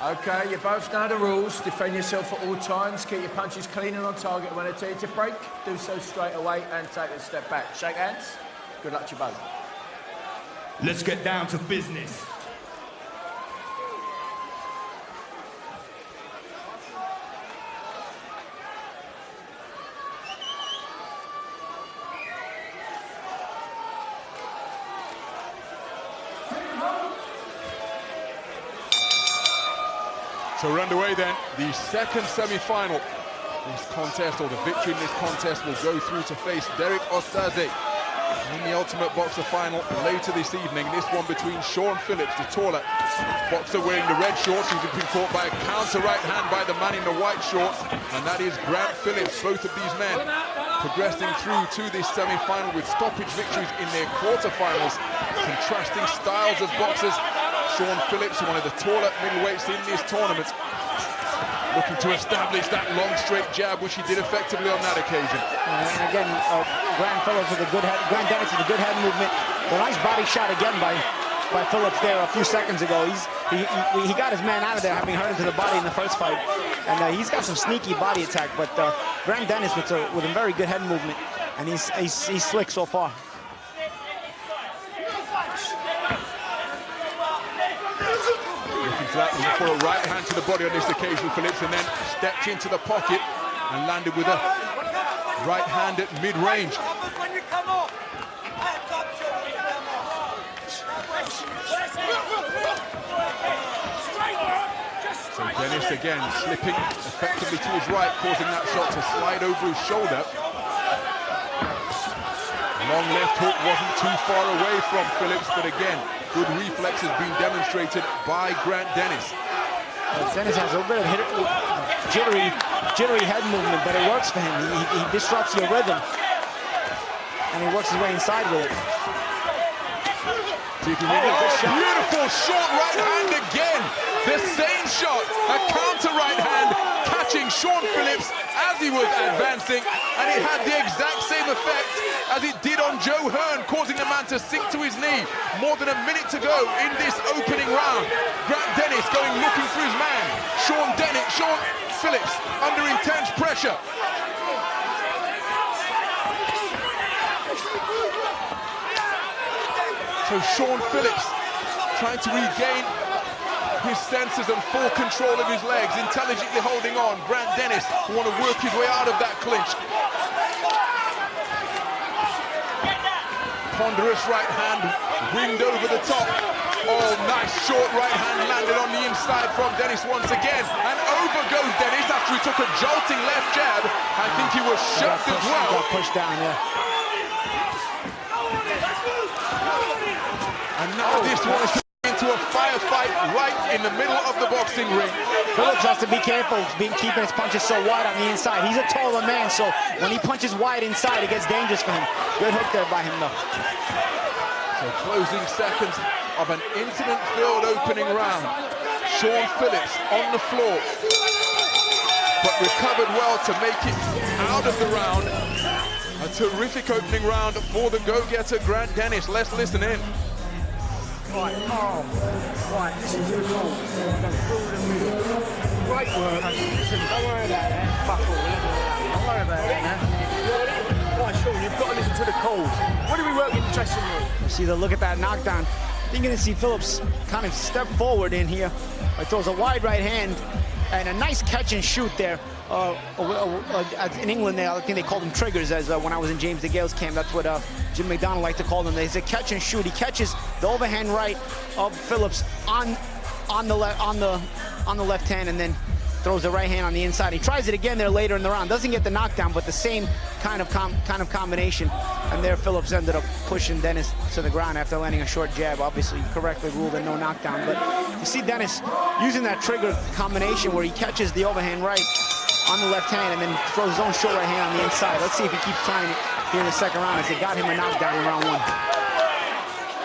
Okay, you both know the rules. Defend yourself at all times. Keep your punches clean and on target. When I tell you to break, do so straight away and take a step back. Shake hands. Good luck to you both. Let's get down to business. So we're underway then, the second semi-final. This contest, or the victory in this contest, will go through to face Derek Osaze in the Ultimate Boxer final later this evening. This one between Sean Phillips, the taller boxer wearing the red shorts, who's been caught by a counter right hand by the man in the white shorts, and that is Grant Phillips. Both of these men progressing through to this semi-final with stoppage victories in their quarterfinals. Contrasting styles of boxers. Sean Phillips, one of the taller middleweights in this tournament, looking to establish that long straight jab, which he did effectively on that occasion. And again, Grant Phillips with a good head, Grant Dennis with a good head movement. A nice body shot again by Phillips there a few seconds ago. He got his man out of there, having hurt him to the body in the first fight, and he's got some sneaky body attack. But Grant Dennis with a very good head movement, and he's slick so far. Looking for a right hand to the body on this occasion, Phillips, and then stepped into the pocket and landed with a right hand at mid-range. So Dennis again slipping effectively to his right, causing that shot to slide over his shoulder. Long left hook wasn't too far away from Phillips, but again, good reflex has been demonstrated by Grant Dennis. Dennis has a little bit of jittery head movement, but it works for him. He disrupts your rhythm, and he works his way inside with it. Beautiful short right hand again. The same shot, a counter right hand, catching Sean Phillips as he was advancing, and it had the exact same effect as it did on Joe Hearn, causing the man to sink to his knee. More than a minute to go in this opening round. Grant Dennis going looking for his man. Sean Phillips under intense pressure. So Sean Phillips trying to regain his senses and full control of his legs, intelligently holding on. Grant Dennis want to work his way out of that clinch. Ponderous right hand, winged over the top. Oh, nice short right hand landed on the inside from Dennis once again. And over goes Dennis after he took a jolting left jab. I think he was shoved as well. Got pushed down, yeah. And now this one is into a firefight right in the middle of the boxing ring. Phillips has to be careful keeping his punches so wide on the inside. He's a taller man, so when he punches wide inside, it gets dangerous for him. Good hook there by him, though. So closing seconds of an incident-filled opening round. Sean Phillips on the floor, but recovered well to make it out of the round. A terrific opening round for the go-getter Grant Dennis. Let's listen in. Right, right, listen to the goal. Through the middle. Great work. Listen, don't worry about that. Fuck all that. Don't worry about that now. Right, Sean, you've got to listen to the calls. What do we work in the dressing room? See the look at that knockdown. You're going to see Phillips kind of step forward in here. He throws a wide right hand and a nice catch and shoot there. In England, I think they called them triggers. As when I was in James DeGale's camp, that's what Jim McDonald liked to call them. It's a catch and shoot. He catches the overhand right of Phillips on the left hand, and then throws the right hand on the inside. He tries it again there later in the round. Doesn't get the knockdown, but the same kind of combination. And there, Phillips ended up pushing Dennis to the ground after landing a short jab. Obviously, correctly ruled a no knockdown. But you see Dennis using that trigger combination where he catches the overhand right on the left hand and then throws his own short right hand on the inside. Let's see if he keeps trying it here in the second round, as it got him a knockdown in round one.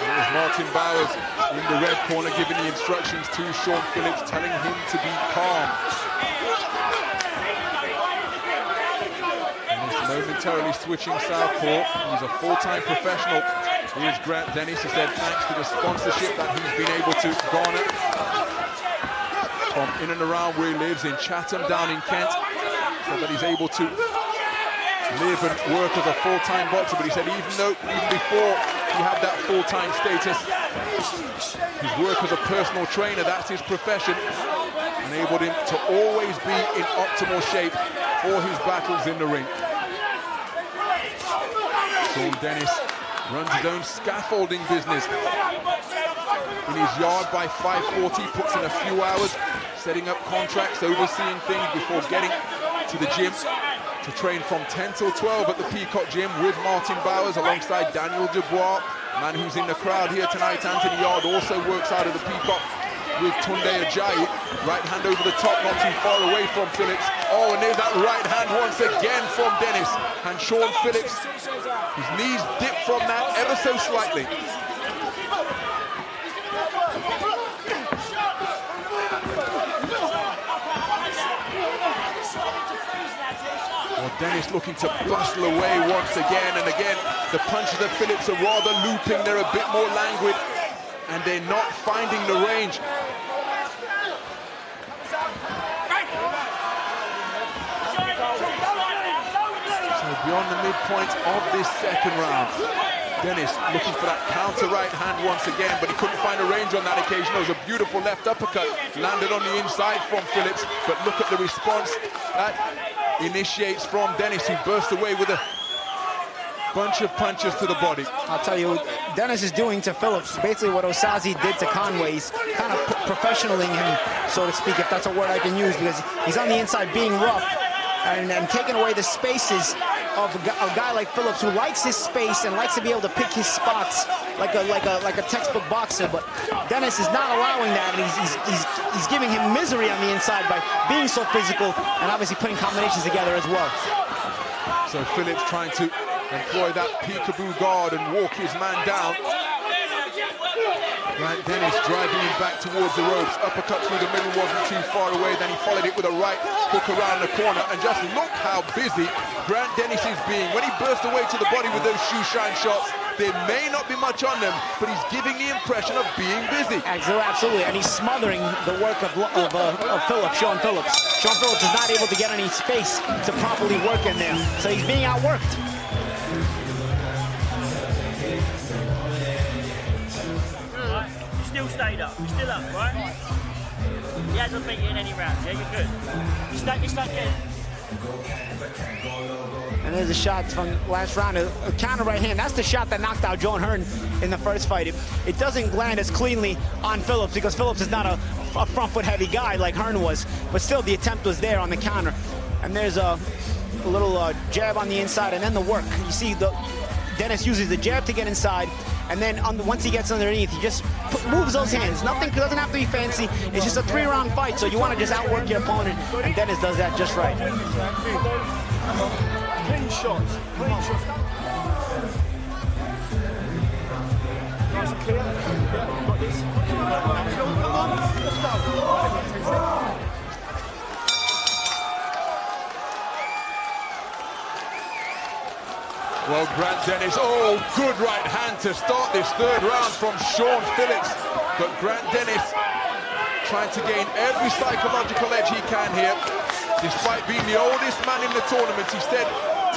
There's Martin Bowers in the red corner giving the instructions to Sean Phillips, telling him to be calm. And he's momentarily switching southpaw. He's a full-time professional. Here's Grant Dennis. He said thanks to the sponsorship that he's been able to garner. from in and around where he lives in Chatham down in Kent, so that he's able to live and work as a full-time boxer. But he said even before he had that full-time status, his work as a personal trainer, that's his profession, enabled him to always be in optimal shape for his battles in the ring. Sean Dennis runs his own scaffolding business in his yard by 5:40, puts in a few hours setting up contracts, overseeing things before getting to the gym to train from 10 till 12 at the Peacock Gym with Martin Bowers alongside Daniel Dubois, man who's in the crowd here tonight. Anthony Yard also works out of the Peacock with Tunde Ajayi. Right hand over the top, not too far away from Phillips. Oh, and there's that right hand once again from Dennis. And Sean Phillips, his knees dip from that ever so slightly. Well, Dennis looking to bustle away once again, and again, the punches of Phillips are rather looping. They're a bit more languid, and they're not finding the range. So beyond the midpoint of this second round, Dennis looking for that counter right hand once again, but he couldn't find a range on that occasion. It was a beautiful left uppercut, landed on the inside from Phillips, but look at the response that initiates from Dennis, who bursts away with a bunch of punches to the body. I'll tell you, Dennis is doing to Phillips basically what Osaze did to Conway. He's kind of professionaling him, so to speak, if that's a word I can use, because he's on the inside being rough and taking away the spaces of a guy like Phillips, who likes his space and likes to be able to pick his spots like a textbook boxer. But Dennis is not allowing that, and he's giving him misery on the inside by being so physical and obviously putting combinations together as well. So Phillips trying to employ that peekaboo guard and walk his man down. Right, Dennis driving him back towards the ropes. Uppercut through the middle wasn't too far away. Then he followed it with a right hook around the corner. And just look how busy Grant Dennis is being. When he burst away to the body with those shoe shine shots, there may not be much on them, but he's giving the impression of being busy. Absolutely, and he's smothering the work of Phillips, Sean Phillips. Sean Phillips is not able to get any space to properly work in there, so he's being outworked. Still stayed up. You're still up, right? He hasn't beat you in any rounds. Yeah, you're good. You start getting. And there's a shot from last round, a counter right hand. That's the shot that knocked out John Hearn in the first fight. It doesn't land as cleanly on Phillips because Phillips is not a front foot heavy guy like Hearn was, but still the attempt was there on the counter. And there's a little jab on the inside, and then the work. You see Dennis uses the jab to get inside, and then once he gets underneath, he just moves those hands. Nothing doesn't have to be fancy. It's just a 3-round fight, so you want to just outwork your opponent, and Dennis does that just right. Clean shots. Clean shots. Nice and clear. Yeah, got this. Come on, let's go. Well, Grant Dennis, oh, good right hand to start this third round from Sean Phillips. But Grant Dennis trying to gain every psychological edge he can here. Despite being the oldest man in the tournament, he said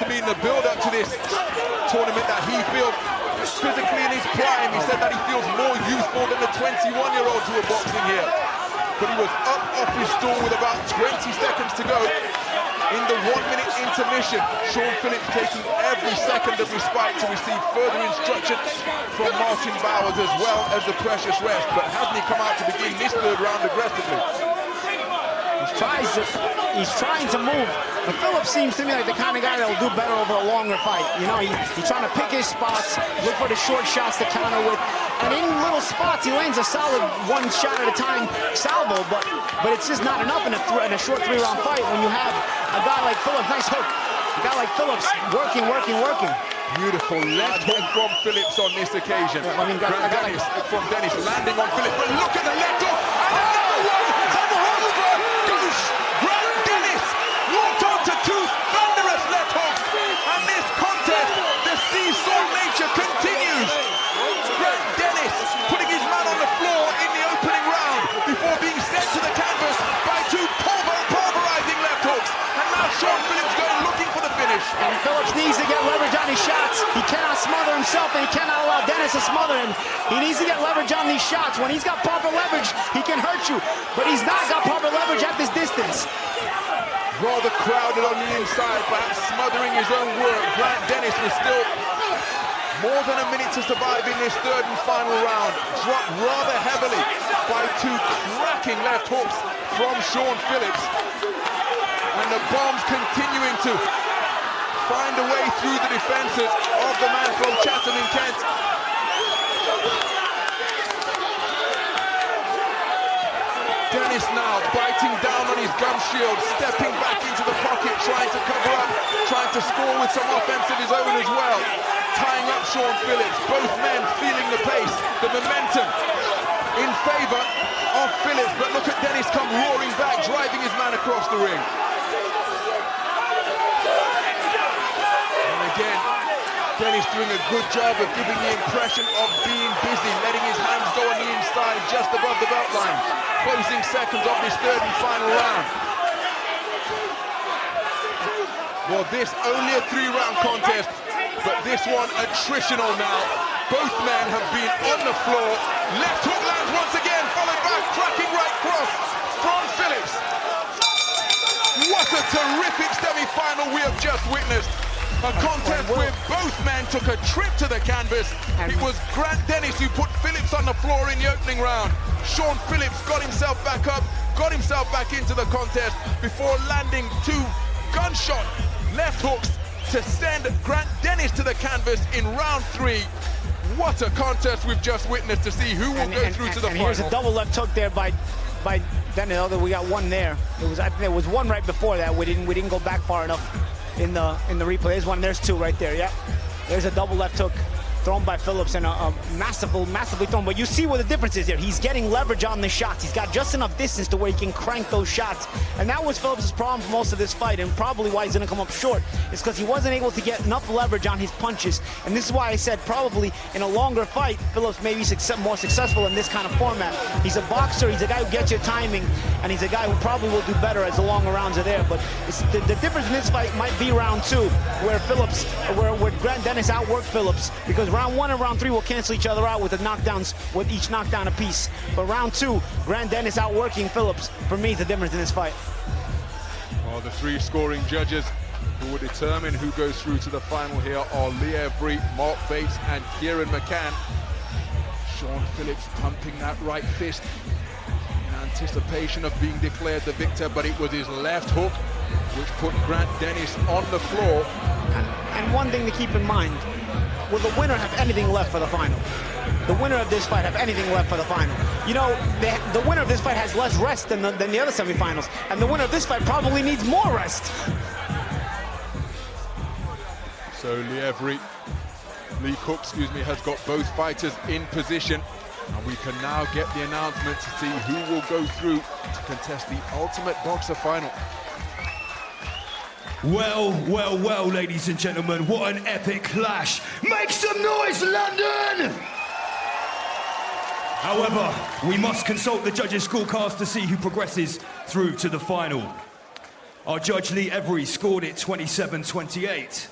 to me in the build-up to this tournament that he feels physically in his prime. He said that he feels more youthful than the 21-year-olds who are boxing here. But he was up off his stool with about 20 seconds to go. In the 1-minute intermission, Sean Phillips taking every second of respite to receive further instruction from Martin Bowers as well as the precious rest. But hasn't he come out to begin this third round aggressively? He's trying to move, but Phillips seems to me like the kind of guy that will do better over a longer fight. You know, he's trying to pick his spots, look for the short shots to counter with, and in little spots he lands a solid one shot at a time salvo, but it's just not enough in a short 3-round fight when you have a guy like Phillips. Nice hook. A guy like Phillips working. Beautiful left hook from Phillips on this occasion. From Dennis landing on Phillips, but look at the left hook, and another one from Hotspur goes Grant Dennis, locked onto 2 thunderous left hooks, and this contest, the seesaw nature continues. Grant Dennis putting his man on the floor in the opening round before being sent to the canvas his shots. He cannot smother himself, and he cannot allow Dennis to smother him. He needs to get leverage on these shots. When he's got proper leverage, he can hurt you, but he's not got proper leverage at this distance. Rather crowded on the inside, perhaps smothering his own work. Grant Dennis was still more than a minute to survive in this third and final round. Dropped rather heavily by two cracking left hooks from Sean Phillips. And the bombs continuing to find a way through the defenses of the man from Chatham in Kent. Dennis now biting down on his gum shield, stepping back into the pocket, trying to cover up, trying to score with some offense of his own as well. Tying up Sean Phillips, both men feeling the pace, the momentum in favor of Phillips, but look at Dennis come roaring back, driving his man across the ring. And again, Dennis doing a good job of giving the impression of being busy, letting his hands go on the inside just above the belt line. Closing seconds of this third and final round. Well, this only a 3-round contest, but this one attritional now. Both men have been on the floor. Left hook lands once again, followed back, cracking right cross from Phillips. What a terrific semi-final we have just witnessed. A contest where both men took a trip to the canvas. It was Grant Dennis who put Phillips on the floor in the opening round. Sean Phillips got himself back up, got himself back into the contest before landing two gunshot left hooks to send Grant Dennis to the canvas in round 3. What a contest we've just witnessed to see who will go through to the final. Here's a double left hook there by Dennis. Although we got one there. I think there was one right before that. We didn't go back far enough in the replay. There's one. There's two right there. Yeah. There's a double left hook thrown by Phillips, and a massively thrown. But you see what the difference is here. He's getting leverage on the shots. He's got just enough distance to where he can crank those shots. And that was Phillips' problem for most of this fight, and probably why he's going to come up short, is because he wasn't able to get enough leverage on his punches. And this is why I said probably in a longer fight, Phillips may be more successful in this kind of format. He's a boxer. He's a guy who gets your timing, and he's a guy who probably will do better as the longer rounds are there. But the difference in this fight might be round 2, where Grant Dennis outworked Phillips, because round 1 and round 3 will cancel each other out with the knockdowns, with each knockdown apiece. But round 2, Grant Dennis outworking Phillips, for me, is the difference in this fight. Well, the 3 scoring judges who will determine who goes through to the final here are Lee Every, Mark Bates, and Kieran McCann. Sean Phillips pumping that right fist in anticipation of being declared the victor, but it was his left hook which put Grant Dennis on the floor. And one thing to keep in mind, will the winner have anything left for the final? The winner of this fight have anything left for the final? You know, the winner of this fight has less rest than the other semifinals, and the winner of this fight probably needs more rest. So Lee Cook, has got both fighters in position, and we can now get the announcement to see who will go through to contest the Ultimate Boxer final. Well, well, well, ladies and gentlemen, what an epic clash. Make some noise, London! However, we must consult the judges' scorecards to see who progresses through to the final. Our judge, Lee Every, scored it 27-28.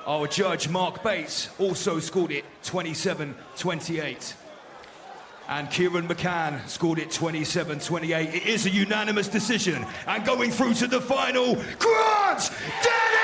Our judge, Mark Bates, also scored it 27-28. And Kieran McCann scored it 27-28. It is a unanimous decision. And going through to the final, Grant Dennis!